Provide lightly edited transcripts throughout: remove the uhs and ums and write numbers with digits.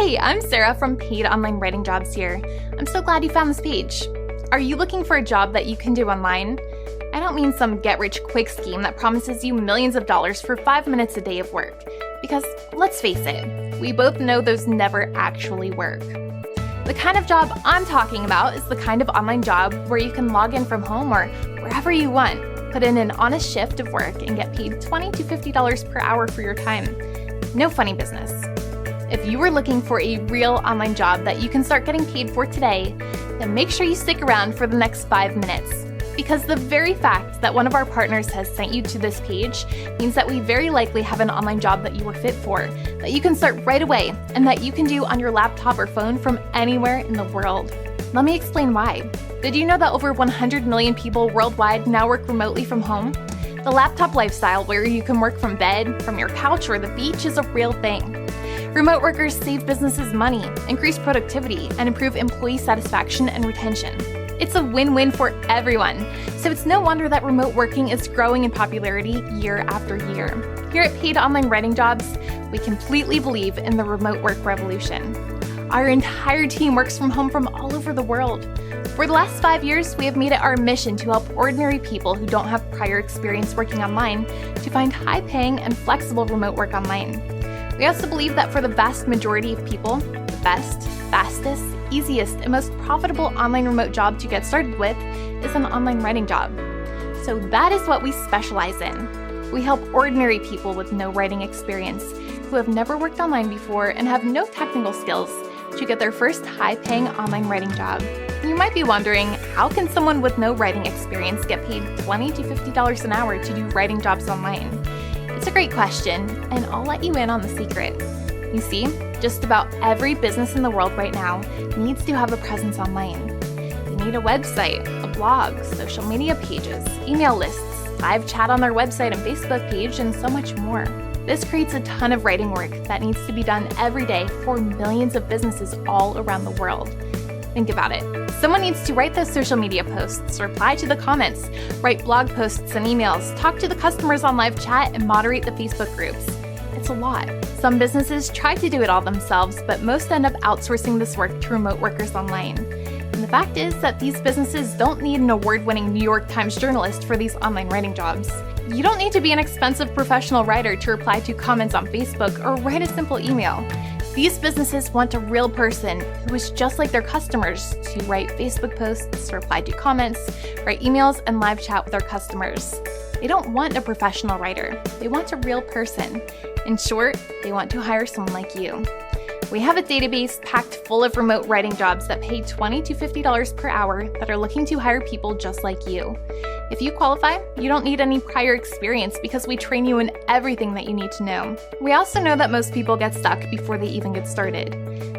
Hey, I'm Sarah from Paid Online Writing Jobs here. I'm so glad you found this page. Are you looking for a job that you can do online? I don't mean some get-rich-quick scheme that promises you millions of dollars for 5 minutes a day of work. Because, let's face it, we both know those never actually work. The kind of job I'm talking about is the kind of online job where you can log in from home or wherever you want, put in an honest shift of work, and get paid $20 to $50 per hour for your time. No funny business. If you are looking for a real online job that you can start getting paid for today, then make sure you stick around for the next 5 minutes. Because the very fact that one of our partners has sent you to this page means that we very likely have an online job that you are fit for, that you can start right away, and that you can do on your laptop or phone from anywhere in the world. Let me explain why. Did you know that over 100 million people worldwide now work remotely from home? The laptop lifestyle, where you can work from bed, from your couch, or the beach, is a real thing. Remote workers save businesses money, increase productivity, and improve employee satisfaction and retention. It's a win-win for everyone, so it's no wonder that remote working is growing in popularity year after year. Here at Paid Online Writing Jobs, we completely believe in the remote work revolution. Our entire team works from home from all over the world. For the last 5 years, we have made it our mission to help ordinary people who don't have prior experience working online to find high-paying and flexible remote work online. We also believe that for the vast majority of people, the best, fastest, easiest, and most profitable online remote job to get started with is an online writing job. So that is what we specialize in. We help ordinary people with no writing experience, who have never worked online before and have no technical skills, to get their first high-paying online writing job. You might be wondering, how can someone with no writing experience get paid $20 to $50 an hour to do writing jobs online? It's a great question, and I'll let you in on the secret. You see, just about every business in the world right now needs to have a presence online. They need a website, a blog, social media pages, email lists, live chat on their website and Facebook page, and so much more. This creates a ton of writing work that needs to be done every day for millions of businesses all around the world. Think about it. Someone needs to write those social media posts, reply to the comments, write blog posts and emails, talk to the customers on live chat, and moderate the Facebook groups. It's a lot. Some businesses try to do it all themselves, but most end up outsourcing this work to remote workers online. And the fact is that these businesses don't need an award-winning New York Times journalist for these online writing jobs. You don't need to be an expensive professional writer to reply to comments on Facebook or write a simple email. These businesses want a real person who is just like their customers to write Facebook posts, reply to comments, write emails, and live chat with their customers. They don't want a professional writer. They want a real person. In short, they want to hire someone like you. We have a database packed full of remote writing jobs that pay $20 to $50 per hour that are looking to hire people just like you. If you qualify, you don't need any prior experience because we train you in everything that you need to know. We also know that most people get stuck before they even get started.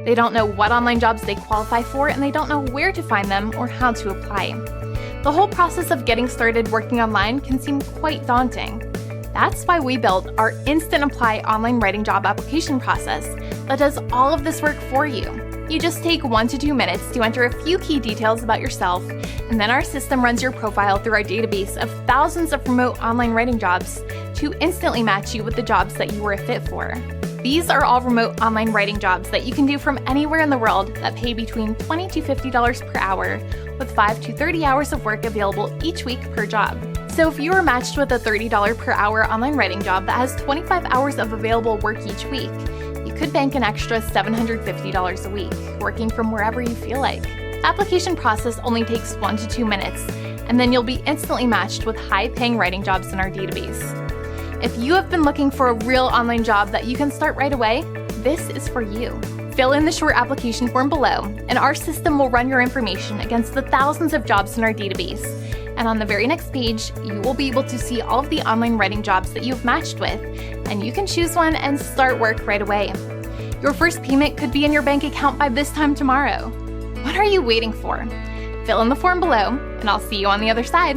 They don't know what online jobs they qualify for, and they don't know where to find them or how to apply. The whole process of getting started working online can seem quite daunting. That's why we built our Instant Apply online writing job application process that does all of this work for you. You just take 1 to 2 minutes to enter a few key details about yourself, and then our system runs your profile through our database of thousands of remote online writing jobs to instantly match you with the jobs that you were a fit for. These are all remote online writing jobs that you can do from anywhere in the world that pay between $20 to $50 per hour, with 5 to 30 hours of work available each week per job. So if you are matched with a $30 per hour online writing job that has 25 hours of available work each week, you could bank an extra $750 a week, working from wherever you feel like. The application process only takes 1 to 2 minutes, and then you'll be instantly matched with high-paying writing jobs in our database. If you have been looking for a real online job that you can start right away, this is for you. Fill in the short application form below, and our system will run your information against the thousands of jobs in our database. And on the very next page, you will be able to see all of the online writing jobs that you've matched with, and you can choose one and start work right away. Your first payment could be in your bank account by this time tomorrow. What are you waiting for? Fill in the form below, and I'll see you on the other side.